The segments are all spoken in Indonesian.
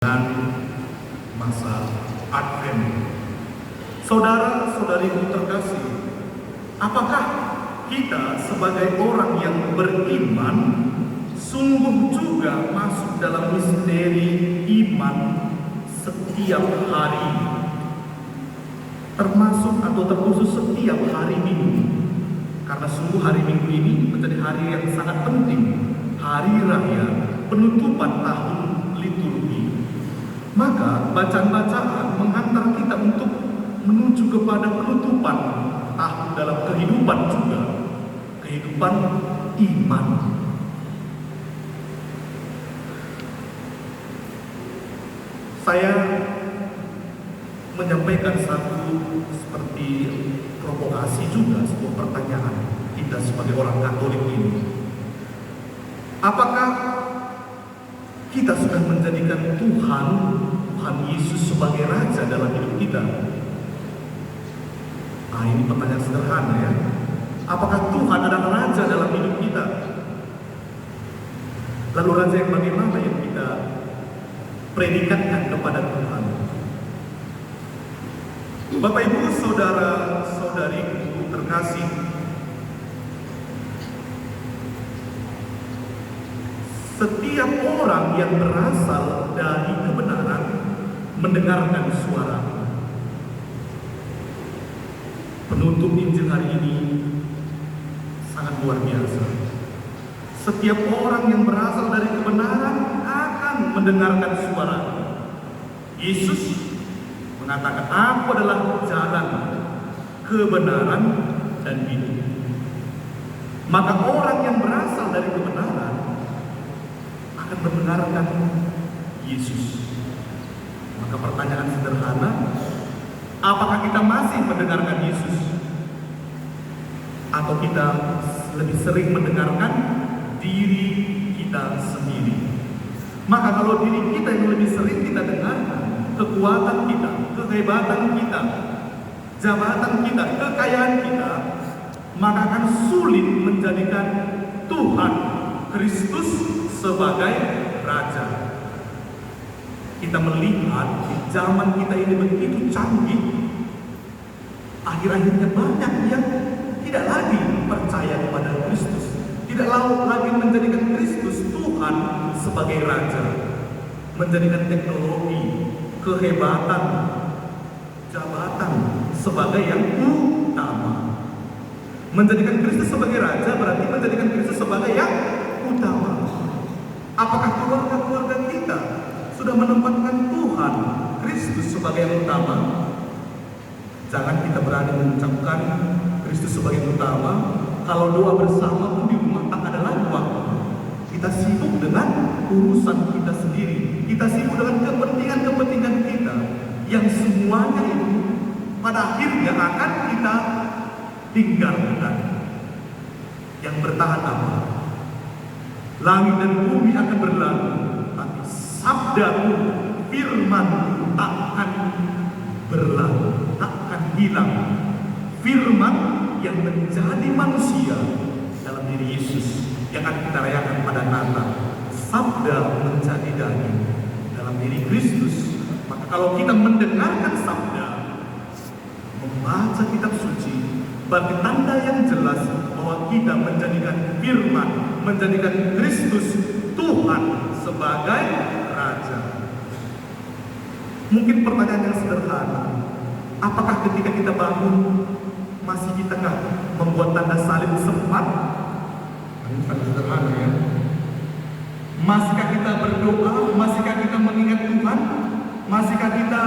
Dan masa Advent. Saudara-saudariku terkasih, apakah kita sebagai orang yang beriman sungguh juga masuk dalam misteri iman setiap hari, termasuk atau terkhusus setiap hari Minggu? Karena sungguh hari Minggu ini menjadi hari yang sangat penting, hari raya penutupan tahun liturgi. Maka bacaan-bacaan menghantar kita untuk menuju kepada penutupan tahun dalam kehidupan juga, kehidupan iman. Saya menyampaikan satu seperti provokasi juga, sebuah pertanyaan kita sebagai orang Katolik ini. Apakah kita sudah menjadikan Tuhan Yesus sebagai Raja dalam hidup kita? Ini pertanyaan sederhana ya. Apakah Tuhan adalah Raja dalam hidup kita? Lalu Raja yang bagaimana yang kita predikatkan kepada Tuhan? Bapak Ibu, saudara-saudariku terkasih, setiap orang yang berasal dari kebenaran mendengarkan suara. Penutup Injil hari ini sangat luar biasa. Setiap orang yang berasal dari kebenaran akan mendengarkan suara. Yesus mengatakan, "Aku adalah jalan, kebenaran, dan hidup." Maka orang yang berasal dari kebenaran akan mendengarkan Yesus. Maka pertanyaan sederhana, apakah kita masih mendengarkan Yesus? Atau kita lebih sering mendengarkan diri kita sendiri? Maka kalau diri kita yang lebih sering kita dengarkan, kekuatan kita, kehebatan kita, jabatan kita, kekayaan kita, maka akan sulit menjadikan Tuhan Kristus sebagai Raja. Kita melihat di zaman kita ini begitu canggih, akhir-akhirnya banyak yang tidak lagi percaya kepada Kristus, tidak lagi menjadikan Kristus Tuhan sebagai Raja, menjadikan teknologi, kehebatan, jabatan sebagai yang utama. Menjadikan Kristus sebagai Raja berarti menjadikan Kristus sebagai yang utama. Apakah keluarga-keluarga kita sudah menempatkan Tuhan Kristus sebagai yang utama? Jangan kita berani mengucapkan Kristus sebagai yang utama kalau doa bersama pun di rumah tak ada lagi waktu. Kita sibuk dengan urusan kita sendiri, kita sibuk dengan kepentingan-kepentingan kita, yang semuanya itu pada akhirnya akan kita tinggalkan. Yang bertahan apa? Langit dan bumi akan berlalu, tapi sabdaku, firmanku takkan berlalu, takkan hilang. Firman yang menjadi manusia dalam diri Yesus yang akan kita rayakan pada Natal. Sabda menjadi daging dalam diri Kristus. Maka kalau kita mendengarkan sabda, membaca kitab suci, bagi tanda yang jelas bahwa kita menjadikan firman, menjadikan Kristus Tuhan sebagai Raja. Mungkin pertanyaan yang sederhana, apakah ketika kita bangun masih kita membuat tanda salib sempat? Ini sangat sederhana ya. Masihkah kita berdoa? Masihkah kita mengingat Tuhan? Masihkah kita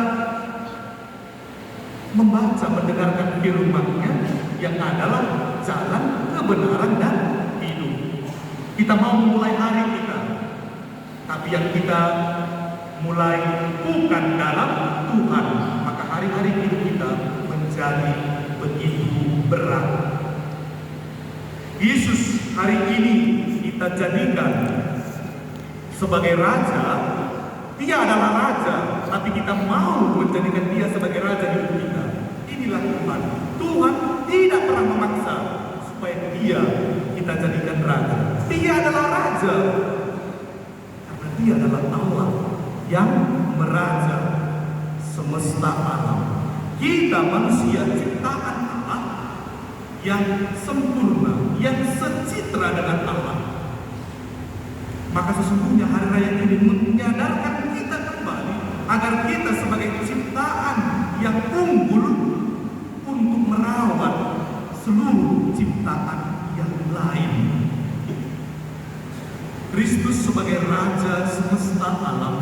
membaca, mendengarkan firman-Nya yang adalah jalan, kebenaran, dan hidup? Kita mau memulai hari kita, tapi yang kita mulai bukan dalam Tuhan, maka hari-hari hidup kita menjadi begitu berat. Yesus hari ini kita jadikan sebagai Raja. Dia adalah Raja, tapi kita mau menjadikan Dia sebagai Raja di hidup kita. Inilah Tuhan. Tuhan tidak pernah memaksa supaya Dia kita jadikan Raja. Dia adalah Raja karena Dia adalah Allah yang meraja semesta alam. Kita manusia ciptaan Allah yang sempurna, yang secitra dengan Allah. Maka sesungguhnya hari raya ini menyadarkan kita kembali agar kita sebagai ciptaan yang unggul untuk merawat seluruh ciptaan yang lain. Kristus sebagai Raja semesta alam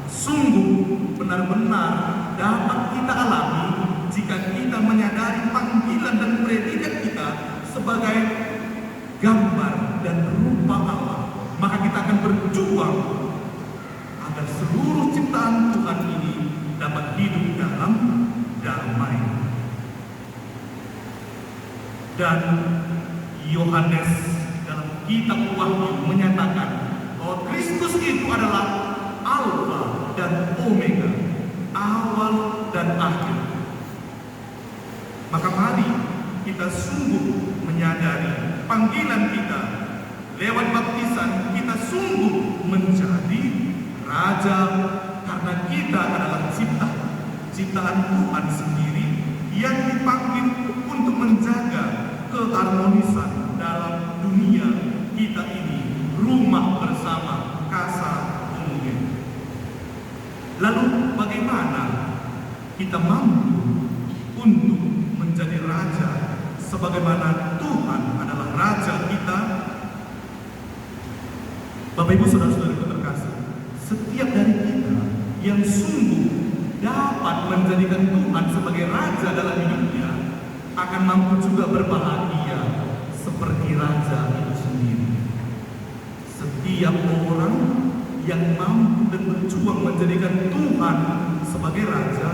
sungguh benar-benar dapat kita alami jika kita menyadari panggilan dan predikat kita sebagai gambar dan rupa Allah. Maka kita akan berjuang agar seluruh ciptaan Tuhan ini dapat hidup dalam damai. Dan Yohanes dalam kitab Wahyu menyatakan bahwa Kristus itu adalah Alfa dan Omega, awal dan akhir. Maka mari kita sungguh menyadari panggilan kita. Lewat baptisan kita sungguh menjadi raja karena kita adalah ciptaan Tuhan sendiri yang dipanggil untuk menjaga keharmonisan dalam dunia kita ini, rumah bersama kasa umumnya. Lalu bagaimana kita mampu untuk menjadi raja sebagaimana Tuhan adalah raja kita? Bapak Ibu Saudara-saudara terkasih, setiap dari kita yang sungguh dapat menjadikan Tuhan sebagai raja dalam hidupnya akan mampu juga berbahagia seperti raja itu sendiri. Setiap orang yang mampu dan berjuang menjadikan Tuhan sebagai raja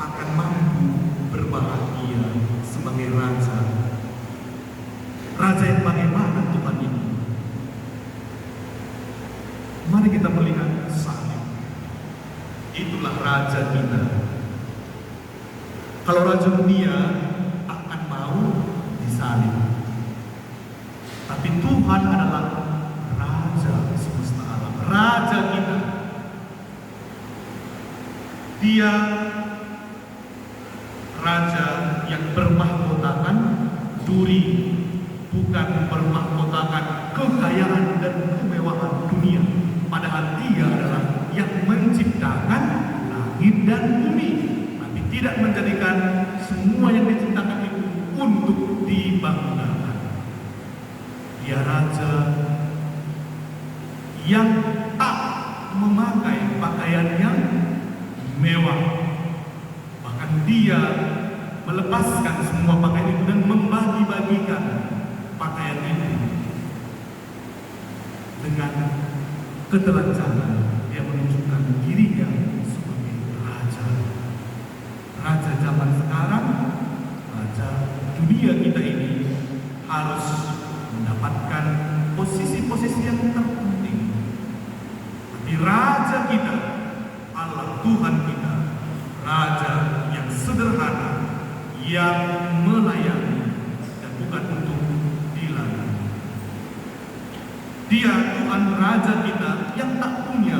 akan mampu berbahagia sebagai raja. Raja yang bagaimana Tuhan ini? Mari kita melihat salib. Itulah raja kita. Kalau raja dunia akan mau disalib, tapi Tuhan adalah raja semesta alam, raja kita. Dia raja yang bermahkotakan duri, bukan bermahkotakan kekayaan dan kemewahan dunia. Padahal dia adalah yang menciptakan langit dan bumi, tapi tidak menjadikan semua yang diciptakan itu untuk dibanggakan. Dia raja yang tak memakai pakaian yang mewah. Bahkan dia melepaskan semua pakaian itu dan membagi-bagikan pakaian itu dengan ketelanjangan. Dia menunjukkan dirinya sebagai raja. Raja zaman sekarang, raja dunia kita ini harus mendapatkan posisi-posisi yang terpenting. Tapi raja kita, Allah Tuhan kita, raja yang sederhana, yang melayani dan bukan untuk dilayani. Dia Tuhan raja kita yang tak punya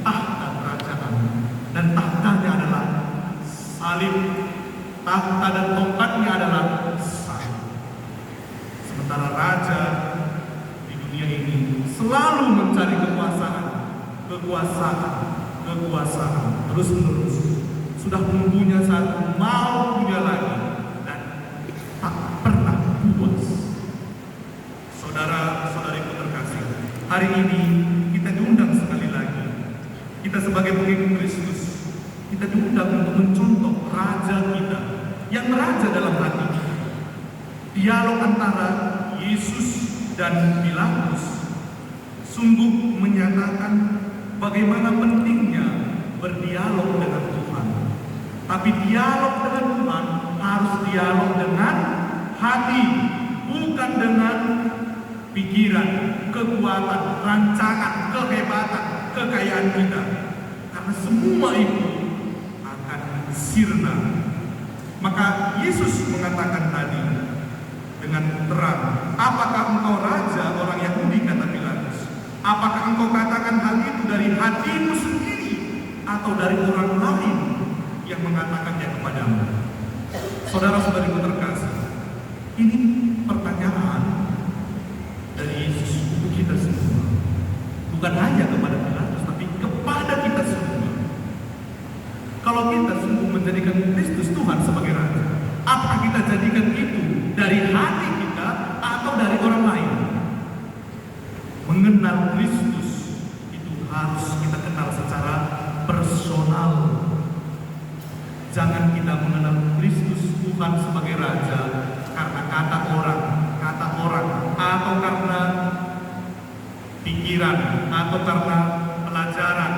tahta kerajaan, dan tahtanya adalah salib. Tahta dan tongkatnya adalah salib. Sementara raja di dunia ini selalu mencari kekuasaan terus menerus. Sudah mempunyai satu, mau punya lagi, dan tak pernah puas. Saudara-saudariku terkasih, hari ini kita diundang sekali lagi. Kita sebagai pengikut Kristus, kita diundang untuk mencontoh raja kita yang raja dalam hati kita. Dialog antara Yesus dan Pilatus sungguh menyatakan bagaimana pentingnya berdialog dengan Tuhan. Tapi dialog dengan Tuhan harus dialog dengan hati, bukan dengan pikiran, kekuatan, rancangan, kehebatan, kekayaan kita. Karena semua itu akan sirna. Maka Yesus mengatakan tadi dengan terang, apakah engkau raja orang Yahudi, kata Pilatus? Apakah engkau katakan hal itu dari hatimu sendiri atau dari orang lain yang mengatakannya kepadamu? Saudara-saudariku terkasih, ini pertanyaan dari Yesus untuk kita semua. Bukan hanya kepada Pilatus, tapi kepada kita semua. Kalau kita sungguh menjadikan Kristus Tuhan sebagai Raja, apakah kita jadikan itu dari hati kita atau dari orang lain? Mengenal Kristus itu harus kita kenal secara personal. Jangan kita mengenal Kristus Tuhan sebagai Raja karena kata orang, atau karena pikiran, atau karena pelajaran.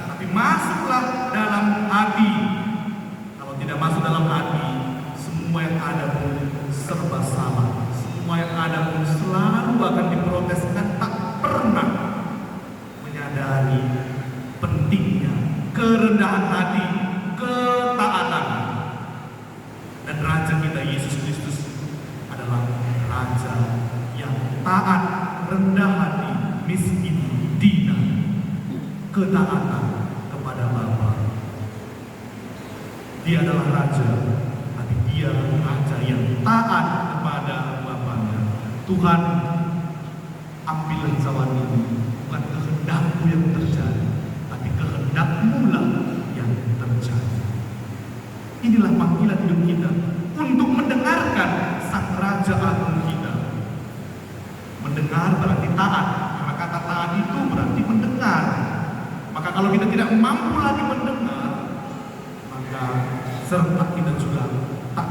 Tapi masuklah dalam hati. Kalau tidak masuk dalam hati, semua yang ada pun serba salah. Semua yang ada pun selalu akan diprotes dan tak pernah menyadari pentingnya kerendahan hati, ketaatan. Dan Raja kita Yesus Kristus adalah Raja yang taat, rendah hati, miskin, dina, ketaatan kepada Bapa. Dia adalah Raja, tapi dia Raja yang taat kepada Bapaknya. Tuhan, ambillah cawan ini, bukan kehendakku yang terjadi, tapi kehendakmu lah yang terjadi. Inilah panggilan hidup kita untuk mendengarkan Sang Raja Agung kita. Mendengar berarti taat, karena kata taat itu berarti mendengar. Maka kalau kita tidak mampu lagi mendengar, maka serta kita juga tak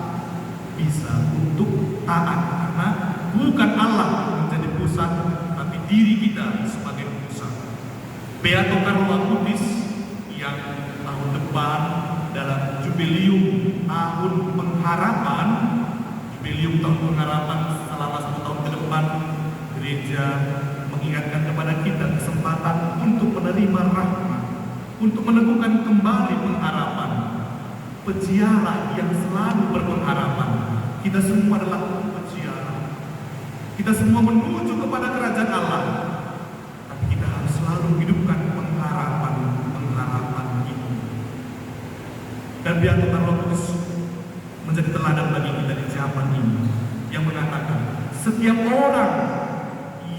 bisa untuk taat, karena bukan Allah menjadi pusat, tapi diri kita sebagai pusat. Beato Carlo Acutis yang tahun depan dalam jubilium tahun pengharapan, jubilium tahun pengharapan selama 1 tahun ke depan, gereja mengingatkan kepada kita kesempatan untuk menerima rahmat, untuk meneguhkan kembali pengharapan. Peziarah yang selalu berpengharapan. Kita semua adalah peziarah. Kita semua menuju kepada kerajaan Allah. Tapi kita harus selalu hidupkan pengharapan itu. Dan Beato Carlo Acutis menjadi teladan bagi kita di zaman ini, yang mengatakan setiap orang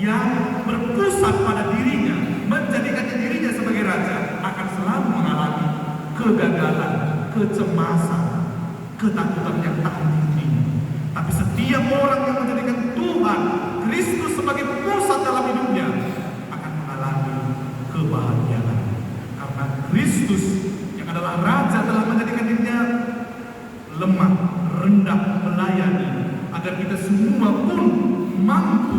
yang berpusat pada dirinya, menjadikan dirinya sebagai raja, akan selalu mengalami kegagalan, kecemasan, ketakutan yang tak henti. Tapi setiap orang yang menjadikan Tuhan Kristus sebagai pusat dalam hidupnya akan mengalami kebahagiaan. Karena Kristus yang adalah Raja telah menjadikan dirinya lemah, rendah, melayani, agar kita semua pun mampu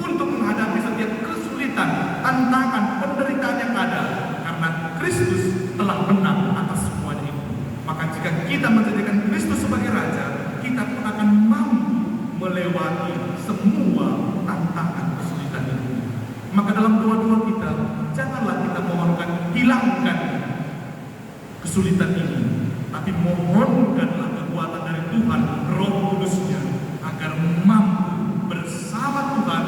untuk menghadapi setiap kesulitan, tantangan, penderitaan yang ada. Karena Kristus telah menang atas semuanya itu. Maka jika kita menjadikan Kristus sebagai Raja, kita pun akan mampu melewati semua tantangan kesulitan itu. Maka dalam doa-doa kita, janganlah kita mohonkan hilangkan kesulitan ini, tapi mohonkanlah kekuatan dari Tuhan, Roh Kudusnya, agar mampu bersama Tuhan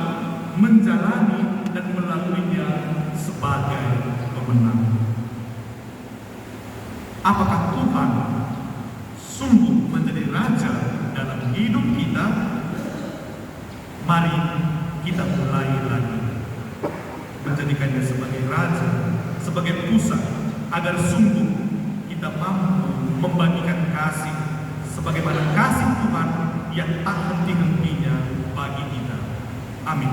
menjalani dan melaluinya sebagai pemenang. Apakah Tuhan sungguh menjadi Raja dalam hidup kita? Mari kita mulai lagi menjadikannya sebagai Raja, sebagai pusat, agar sungguh kita mampu membagikan kasih sebagaimana kasih Tuhan yang tak henti-hentinya bagi kita. Amin.